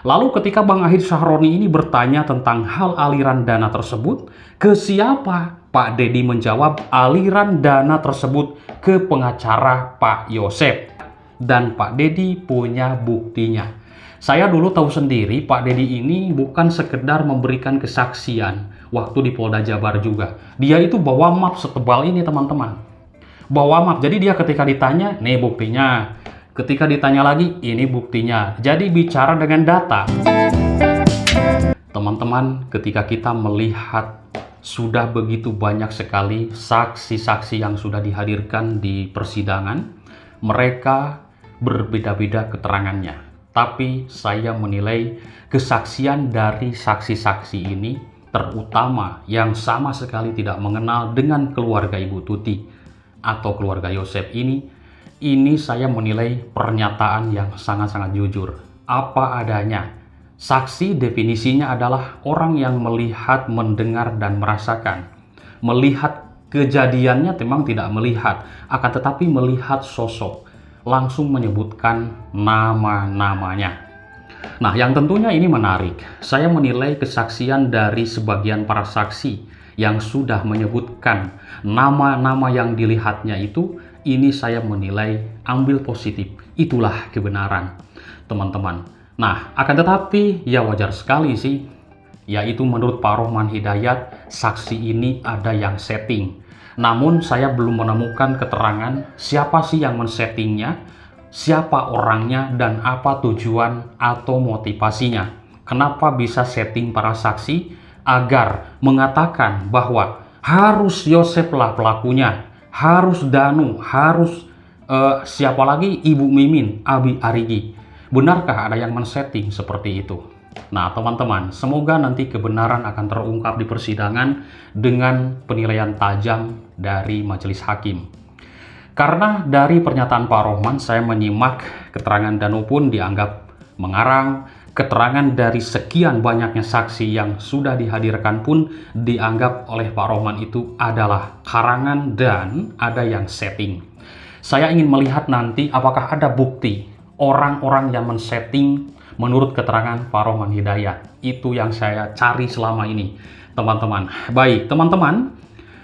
Lalu ketika Bang Ahid Syahroni ini bertanya tentang hal aliran dana tersebut, ke siapa? Pak Dedi menjawab aliran dana tersebut ke pengacara Pak Yosep. Dan Pak Dedi punya buktinya. Saya dulu tahu sendiri Pak Dedi ini bukan sekedar memberikan kesaksian waktu di Polda Jabar juga. Dia itu bawa map setebal ini teman-teman. Bawa map, jadi dia ketika ditanya, nih buktinya. Ketika ditanya lagi, ini buktinya. Jadi bicara dengan data. Teman-teman, ketika kita melihat sudah begitu banyak sekali saksi-saksi yang sudah dihadirkan di persidangan, mereka berbeda-beda keterangannya. Tapi saya menilai kesaksian dari saksi-saksi ini, terutama yang sama sekali tidak mengenal dengan keluarga Ibu Tuti atau keluarga Yosep ini saya menilai pernyataan yang sangat-sangat jujur, apa adanya. Saksi definisinya adalah orang yang melihat, mendengar, dan merasakan. Melihat kejadiannya memang tidak melihat, akan tetapi melihat sosok, langsung menyebutkan nama-namanya. Nah, yang tentunya ini menarik. Saya menilai kesaksian dari sebagian para saksi yang sudah menyebutkan nama-nama yang dilihatnya itu, ini saya menilai ambil positif. Itulah kebenaran, teman-teman. Nah, akan tetapi ya wajar sekali sih, yaitu menurut Pak Rohman Hidayat, saksi ini ada yang setting. Namun saya belum menemukan keterangan siapa sih yang men-settingnya, siapa orangnya, dan apa tujuan atau motivasinya. Kenapa bisa setting para saksi agar mengatakan bahwa harus Yosep lah pelakunya, harus Danu, harus siapa lagi, Ibu Mimin, Abi Arigi. Benarkah ada yang men-setting seperti itu? Nah, teman-teman, semoga nanti kebenaran akan terungkap di persidangan dengan penilaian tajam dari majelis hakim. Karena dari pernyataan Pak Rohman, saya menyimak keterangan Danu pun dianggap mengarang, keterangan dari sekian banyaknya saksi yang sudah dihadirkan pun dianggap oleh Pak Rohman itu adalah karangan dan ada yang setting. Saya ingin melihat nanti apakah ada bukti orang-orang yang men-setting menurut keterangan Pak Rohman Hidayat. Itu yang saya cari selama ini, teman-teman. Baik, teman-teman,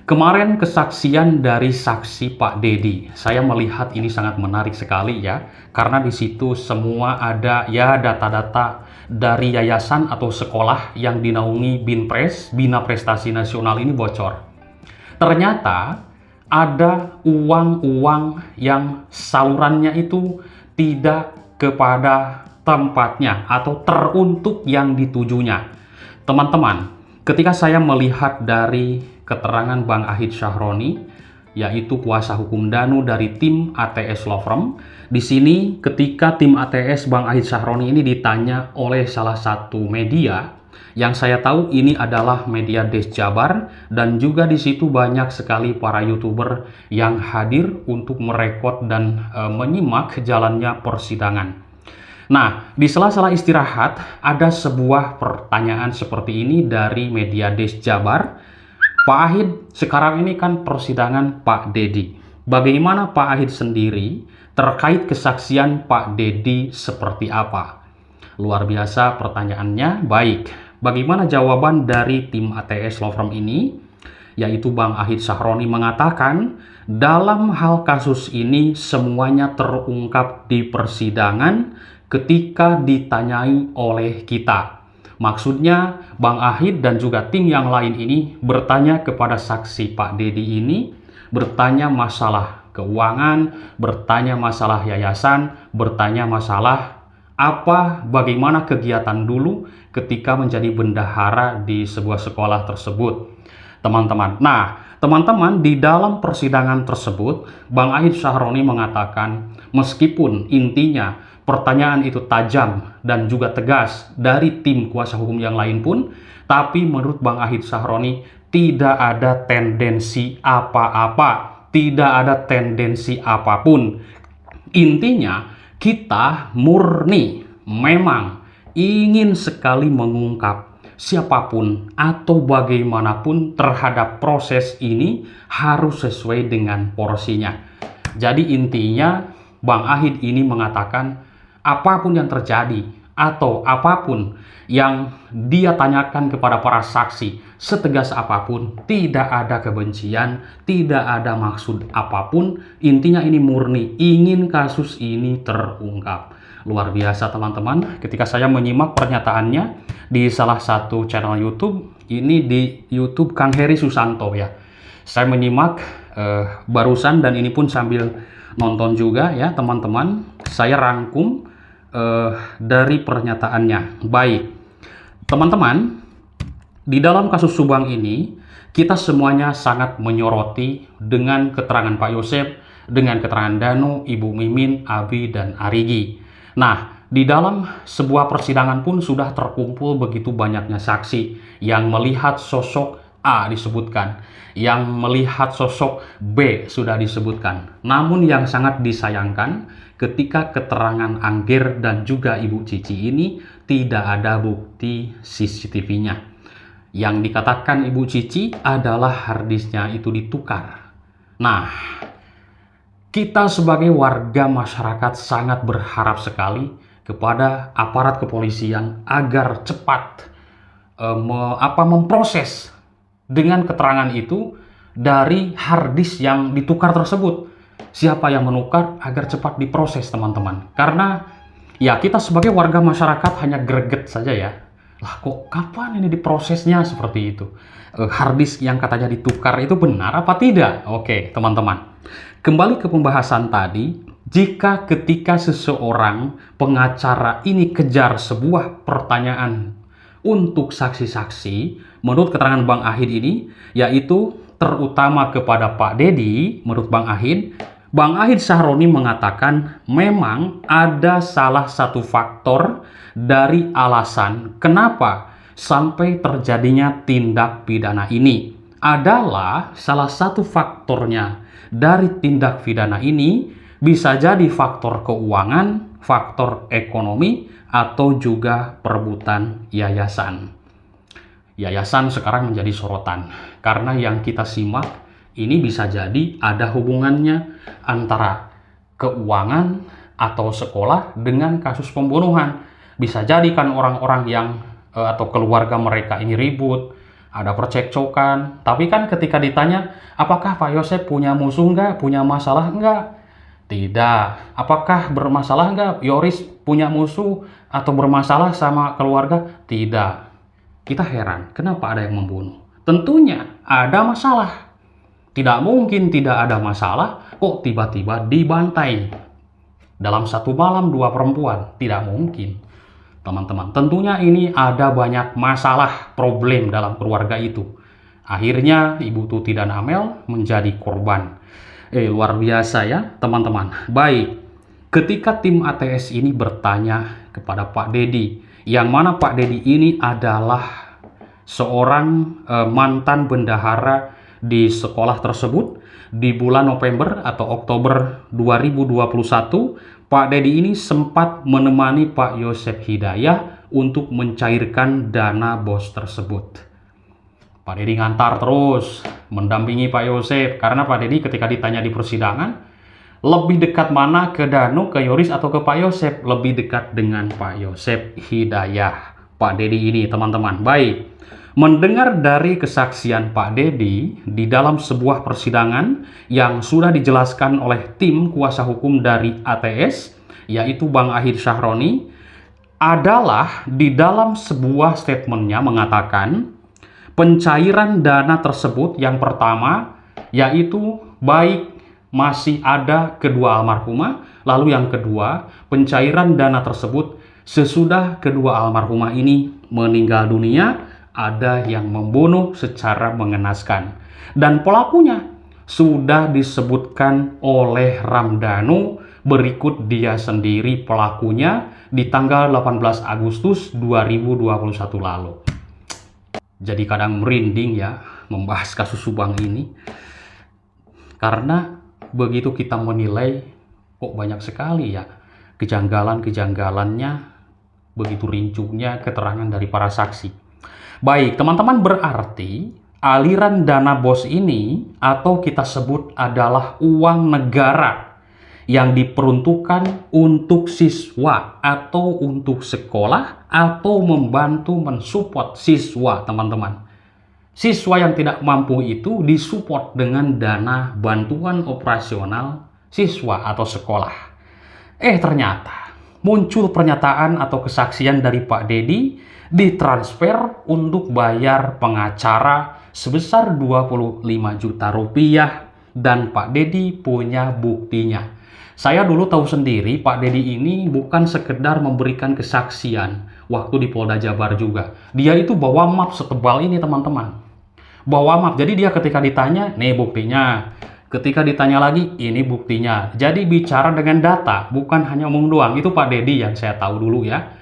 kemarin kesaksian dari saksi Pak Dedi, saya melihat ini sangat menarik sekali ya, karena di situ semua ada ya data-data dari yayasan atau sekolah yang dinaungi BINPRES, Bina Prestasi Nasional ini bocor. Ternyata ada uang-uang yang salurannya itu tidak kepada tempatnya atau teruntuk yang ditujunya. Teman-teman, ketika saya melihat dari keterangan Bang Ahid Syahroni, yaitu kuasa hukum Danu dari tim ATS Law Firm, di sini ketika tim ATS Bang Ahid Syahroni ini ditanya oleh salah satu media, yang saya tahu ini adalah media Des Jabar, dan juga di situ banyak sekali para YouTuber yang hadir untuk merekod dan menyimak jalannya persidangan. Nah, di sela-sela istirahat ada sebuah pertanyaan seperti ini dari media Des Jabar. Pak Ahid, sekarang ini kan persidangan Pak Dedi. Bagaimana Pak Ahid sendiri terkait kesaksian Pak Dedi seperti apa? Luar biasa pertanyaannya. Baik, bagaimana jawaban dari tim ATS Law Firm ini? Yaitu Bang Ahid Syahroni mengatakan, dalam hal kasus ini semuanya terungkap di persidangan ketika ditanyai oleh kita. Maksudnya Bang Ahid dan juga tim yang lain ini bertanya kepada saksi Pak Dedi ini, bertanya masalah keuangan, bertanya masalah yayasan, bertanya masalah bagaimana kegiatan dulu ketika menjadi bendahara di sebuah sekolah tersebut, teman-teman. Nah, teman-teman, di dalam persidangan tersebut, Bang Ahid Syahroni mengatakan, meskipun intinya pertanyaan itu tajam dan juga tegas dari tim kuasa hukum yang lain pun, tapi menurut Bang Ahid Syahroni tidak ada tendensi apa-apa, tidak ada tendensi apapun. Intinya, kita murni memang ingin sekali mengungkap siapapun atau bagaimanapun terhadap proses ini harus sesuai dengan porsinya. Jadi intinya Bang Ahid ini mengatakan apapun yang terjadi, atau apapun yang dia tanyakan kepada para saksi, setegas apapun, tidak ada kebencian, tidak ada maksud apapun, intinya ini murni ingin kasus ini terungkap. Luar biasa teman-teman, ketika saya menyimak pernyataannya di salah satu channel YouTube, ini di YouTube Kang Heri Susanto ya. Saya menyimak barusan dan ini pun sambil nonton juga ya teman-teman. Saya rangkum dari pernyataannya. Baik, teman-teman, di dalam kasus Subang ini kita semuanya sangat menyoroti dengan keterangan Pak Yosef, dengan keterangan Danu, Ibu Mimin, Abi, dan Arigi. Nah, di dalam sebuah persidangan pun sudah terkumpul begitu banyaknya saksi yang melihat sosok A disebutkan, yang melihat sosok B sudah disebutkan. Namun yang sangat disayangkan ketika keterangan Angger dan juga Ibu Cici ini tidak ada bukti CCTV-nya. Yang dikatakan Ibu Cici adalah harddisknya itu ditukar. Nah, kita sebagai warga masyarakat sangat berharap sekali kepada aparat kepolisian agar cepat memproses dengan keterangan itu dari harddisk yang ditukar tersebut. Siapa yang menukar agar cepat diproses teman-teman. Karena ya kita sebagai warga masyarakat hanya greget saja ya. Lah kok kapan ini diprosesnya seperti itu? Harddisk yang katanya ditukar itu benar apa tidak? Oke teman-teman. Kembali ke pembahasan tadi. Jika ketika seseorang pengacara ini kejar sebuah pertanyaan untuk saksi-saksi, menurut keterangan Bang Ahid ini, yaitu terutama kepada Pak Dedi, menurut Bang Ahid Sahroni mengatakan memang ada salah satu faktor dari alasan kenapa sampai terjadinya tindak pidana ini. Adalah salah satu faktornya dari tindak pidana ini bisa jadi faktor keuangan, faktor ekonomi, atau juga perebutan yayasan. Yayasan sekarang menjadi sorotan karena yang kita simak ini bisa jadi ada hubungannya antara keuangan atau sekolah dengan kasus pembunuhan. Bisa jadi kan orang-orang yang atau keluarga mereka ini ribut, ada percekcokan, tapi kan ketika ditanya apakah Pak Yosef punya musuh enggak, punya masalah enggak? Tidak. Apakah bermasalah enggak Yoris punya musuh atau bermasalah sama keluarga? Tidak. Kita heran, kenapa ada yang membunuh? Tentunya ada masalah. Tidak mungkin tidak ada masalah, kok tiba-tiba dibantai. Dalam satu malam 2 perempuan, tidak mungkin. Teman-teman, tentunya ini ada banyak masalah, problem dalam keluarga itu. Akhirnya Ibu Tuti dan Amel menjadi korban. Luar biasa ya teman-teman. Baik, ketika tim ATS ini bertanya kepada Pak Dedi, yang mana Pak Dedi ini adalah seorang mantan bendahara di sekolah tersebut, di bulan November atau Oktober 2021, Pak Dedi ini sempat menemani Pak Yosef Hidayah untuk mencairkan dana BOS tersebut. Pak Dedi ngantar terus, mendampingi Pak Yosef, karena Pak Dedi ketika ditanya di persidangan, lebih dekat mana ke Danu, ke Yoris, atau ke Pak Yosef? Lebih dekat dengan Pak Yosef Hidayah. Pak Dedi ini teman-teman. Baik, mendengar dari kesaksian Pak Dedi di dalam sebuah persidangan yang sudah dijelaskan oleh tim kuasa hukum dari ATS, yaitu Bang Ahid Sahroni, adalah di dalam sebuah statementnya mengatakan pencairan dana tersebut yang pertama yaitu baik masih ada kedua almarhumah, lalu yang kedua pencairan dana tersebut sesudah kedua almarhumah ini meninggal dunia, ada yang membunuh secara mengenaskan. Dan pelakunya sudah disebutkan oleh Ramdhanu, berikut dia sendiri pelakunya di tanggal 18 Agustus 2021 lalu. Jadi kadang merinding ya membahas kasus Subang ini. Karena begitu kita menilai kok banyak sekali ya kejanggalan-kejanggalannya, begitu rincunya keterangan dari para saksi. Baik, teman-teman, berarti aliran dana BOS ini atau kita sebut adalah uang negara yang diperuntukkan untuk siswa atau untuk sekolah atau membantu mensupport siswa, teman-teman. Siswa yang tidak mampu itu disupport dengan dana bantuan operasional siswa atau sekolah. Ternyata muncul pernyataan atau kesaksian dari Pak Dedi ditransfer untuk bayar pengacara sebesar 25 juta rupiah dan Pak Dedi punya buktinya. Saya dulu tahu sendiri Pak Dedi ini bukan sekedar memberikan kesaksian waktu di Polda Jabar juga. Dia itu bawa map setebal ini, teman-teman. Bawa map, jadi dia ketika ditanya, nih buktinya. Ketika ditanya lagi, ini buktinya. Jadi bicara dengan data, bukan hanya omong doang. Itu Pak Dedi yang saya tahu dulu ya.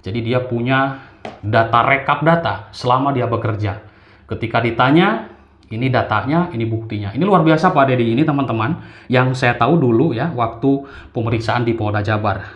Jadi dia punya data rekap data selama dia bekerja. Ketika ditanya, ini datanya, ini buktinya. Ini luar biasa Pak Dedi ini, teman-teman, yang saya tahu dulu ya waktu pemeriksaan di Polda Jabar.